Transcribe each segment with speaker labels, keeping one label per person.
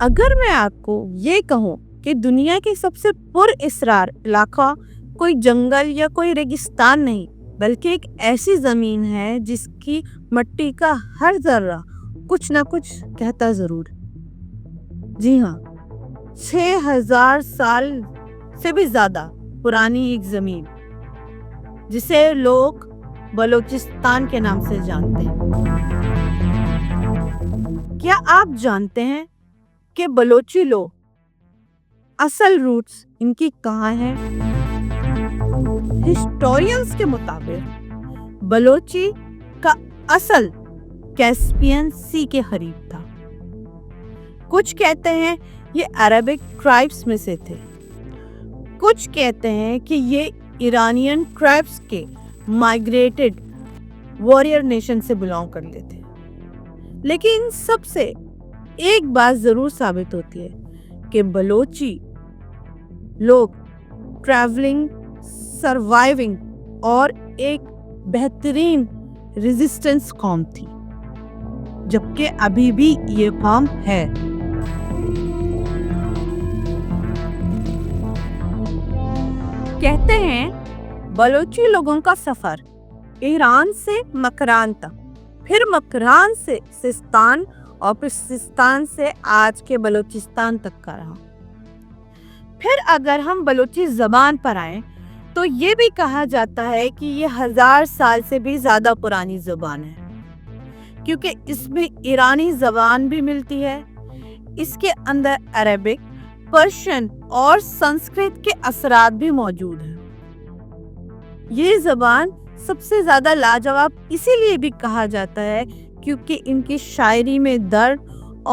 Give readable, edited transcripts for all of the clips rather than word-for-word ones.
Speaker 1: اگر میں آپ کو یہ کہوں کہ دنیا کے سب سے پر اسرار علاقہ کوئی جنگل یا کوئی ریگستان نہیں بلکہ ایک ایسی زمین ہے جس کی مٹی کا ہر ذرہ کچھ نہ کچھ کہتا ضرور. جی ہاں، 6000 سال سے بھی زیادہ پرانی ایک زمین جسے لوگ بلوچستان کے نام سے جانتے ہیں. کیا آپ جانتے ہیں کہ بلوچی لوگ اصل روٹس ان کی کہاں ہیں؟ ہسٹورینز کے مطابق بلوچی کا اصل کیسپین سی کے قریب تھا. کچھ کہتے ہیں یہ عربک ٹرائبس میں سے تھے، کچھ کہتے ہیں کہ یہ ایرانین ٹرائبس کے مائیگریٹڈ واریر نیشن سے بلانگ کر لیتے. لیکن ان سب سے ایک بات ضرور ثابت ہوتی ہے کہ بلوچی لوگ ٹریولنگ، سروائیونگ اور ایک بہترین ریزسٹنس قوم تھی، جبکہ ابھی بھی یہ قوم ہے. کہتے ہیں بلوچی لوگوں کا سفر ایران سے مکران تک، پھر مکران سے سستان اور پھر سستان سے آج کے بلوچستان تک کا رہا. پھر اگر ہم بلوچی زبان پر آئیں تو یہ بھی کہا جاتا ہے کہ یہ 1000 سال سے بھی زیادہ پرانی زبان ہے، کیونکہ اس میں ایرانی زبان بھی ملتی ہے. اس کے اندر عربک، پرشین اور سنسکرت کے اثرات بھی موجود ہیں. یہ زبان سب سے زیادہ لاجواب اسی لیے بھی کہا جاتا ہے کیونکہ ان کی شاعری میں درد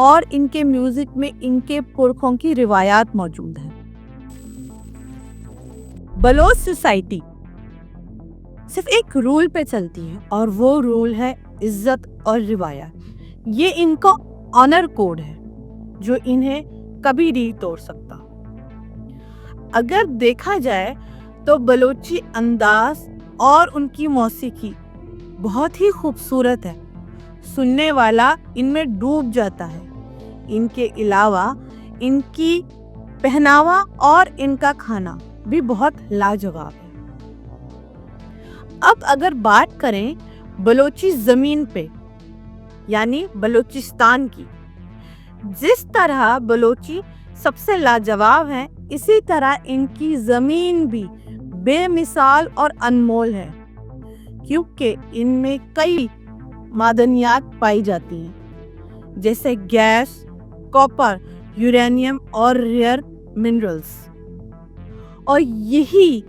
Speaker 1: اور ان کے میوزک میں ان کے پرکھوں کی روایات موجود ہیں. بلوچ سوسائٹی صرف ایک رول پہ چلتی ہے اور وہ رول ہے عزت اور روایات. یہ ان کا آنر کوڈ ہے جو انہیں کبھی نہیں توڑ سکتا. اگر دیکھا جائے تو بلوچی انداز اور ان کی موسیقی بہت ہی خوبصورت ہے، سننے والا ان میں ڈوب جاتا ہے. ان کے علاوہ ان کی پہناوا اور ان کا کھانا بھی بہت لاجواب ہے. اب اگر بات کریں بلوچی زمین پہ یعنی بلوچستان کی، جس طرح بلوچی سب سے لاجواب ہے اسی طرح ان کی زمین بھی بے مثال اور انمول ہے، کیونکہ ان میں کئی معدنیات پائی جاتی ہیں جیسے گیس، کاپر، یورینیم اور ریئر منرلز، اور یہی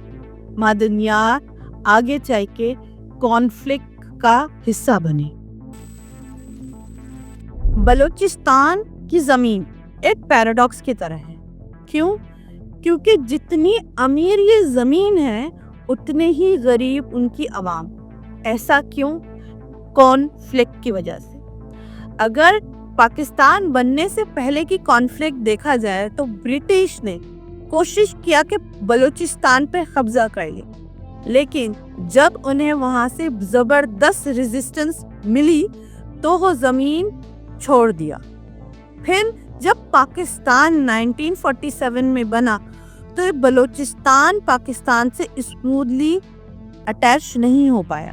Speaker 1: معدنیات آگے چل کے کانفلکٹ کا حصہ بنے. بلوچستان کی زمین ایک پیراڈاکس کی طرح ہے. کیوں؟ کیونکہ جتنی امیر یہ زمین ہے اتنے ہی غریب ان کی عوام. ایسا کیوں؟ کانفلکٹ کی وجہ سے. اگر پاکستان بننے سے پہلے کی کانفلکٹ دیکھا جائے تو برٹش نے کوشش کیا کہ بلوچستان پہ قبضہ کر لے، لیکن جب انہیں وہاں سے زبردست ریزسٹنس ملی تو وہ زمین چھوڑ دیا. پھر جب پاکستان 1947 میں بنا تو بلوچستان پاکستان سے اسموتھلی اٹیچ نہیں ہو پایا.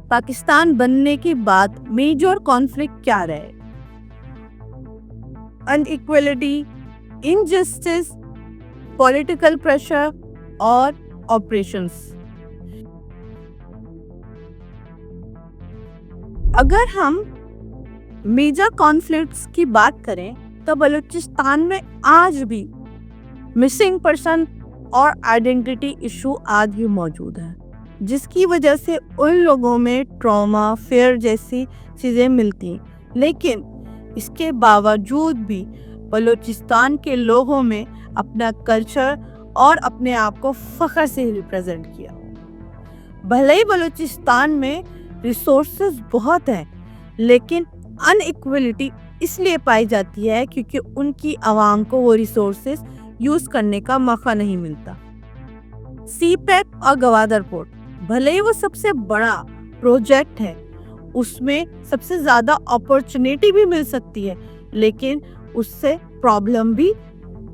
Speaker 1: پاکستان بننے کے بعد میجر کانفلکٹ کیا رہے؟ انایکوالٹی، انجسٹس، پولیٹیکل پریشر اور آپریشنز. اگر ہم میجر کانفلکٹس کی بات کریں تو بلوچستان میں آج بھی مسنگ پرسن اور آئیڈینٹی ایشو آج بھی موجود ہے، جس کی وجہ سے ان لوگوں میں ٹراما، فیئر جیسی چیزیں ملتی ہیں. لیکن اس کے باوجود بھی بلوچستان کے لوگوں میں اپنا کلچر اور اپنے آپ کو فخر سے ریپرزینٹ کیا. بھلے ہی بلوچستان میں ریسورسز بہت ہیں لیکن انایکوالٹی اس لیے پائی جاتی ہے کیونکہ ان کی عوام کو وہ ریسورسز یوز کرنے کا موقع نہیں ملتا. سی پیک اور گوادر پورٹ بھلے ہی وہ سب سے بڑا پروجیکٹ ہے، اس میں سب سے زیادہ اپورچونیٹی بھی مل سکتی ہے، لیکن اس سے پرابلم بھی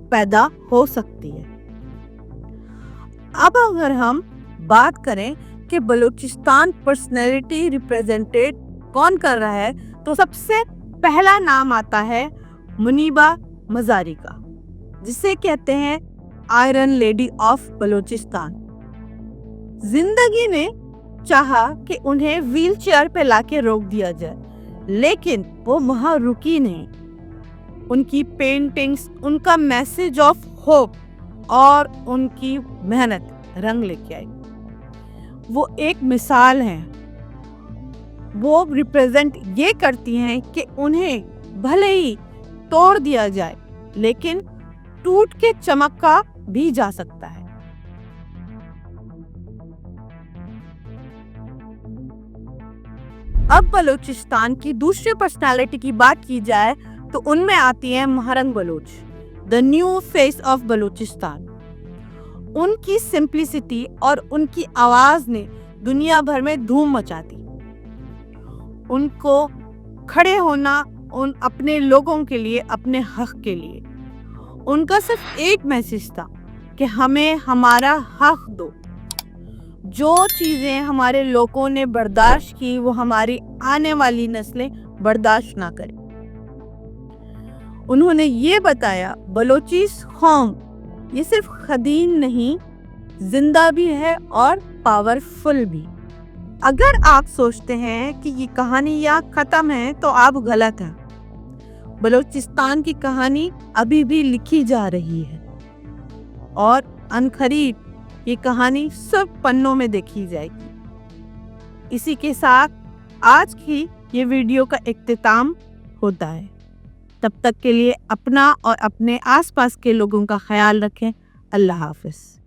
Speaker 1: پیدا ہو سکتی ہے۔ اب اگر ہم بات کریں کہ بلوچستان پرسنالٹی ریپریزنٹیٹ کون کر رہا ہے، تو سب سے پہلا نام آتا ہے منیبہ مزاری کا، جسے کہتے ہیں آئرن لیڈی آف بلوچستان۔ زندگی نے چاہا کہ انہیں ویل چیئر پہ لا کے روک دیا جائے، لیکن وہ وہاں رکی نہیں۔ ان کی پینٹنگز، ان کا میسج آف ہوپ اور ان کی محنت رنگ لے کے آئی۔ وہ ایک مثال ہیں، وہ ریپریزنٹ یہ کرتی ہیں کہ انہیں بھلے ہی توڑ دیا جائے لیکن ٹوٹ کے چمکا بھی جا سکتا ہے۔ اب بلوچستان کی دوسری پرسنالٹی کی بات کی جائے تو ان میں آتی ہے مہرنگ Baloch, the new face of Balochistan. ان کی سمپلسٹی اور ان کی آواز نے دنیا بھر میں دھوم مچا دی۔ ان کو کھڑے ہونا ان اپنے لوگوں کے لیے، اپنے حق کے لیے، ان کا صرف ایک میسج تھا کہ ہمیں ہمارا حق دو۔ جو چیزیں ہمارے لوگوں نے برداشت کی وہ ہماری آنے والی نسلیں برداشت نہ کریں۔ انہوں نے یہ بتایا بلوچیس قوم یہ صرف قدیم نہیں، زندہ بھی ہے اور پاورفل بھی۔ اگر آپ سوچتے ہیں کہ یہ کہانی یہاں ختم ہے تو آپ غلط ہیں۔ بلوچستان کی کہانی ابھی بھی لکھی جا رہی ہے اور عنقریب یہ کہانی سب پنوں میں دیکھی جائے گی۔ اسی کے ساتھ آج کی یہ ویڈیو کا اختتام ہوتا ہے۔ تب تک کے لیے اپنا اور اپنے آس پاس کے لوگوں کا خیال رکھیں۔ اللہ حافظ۔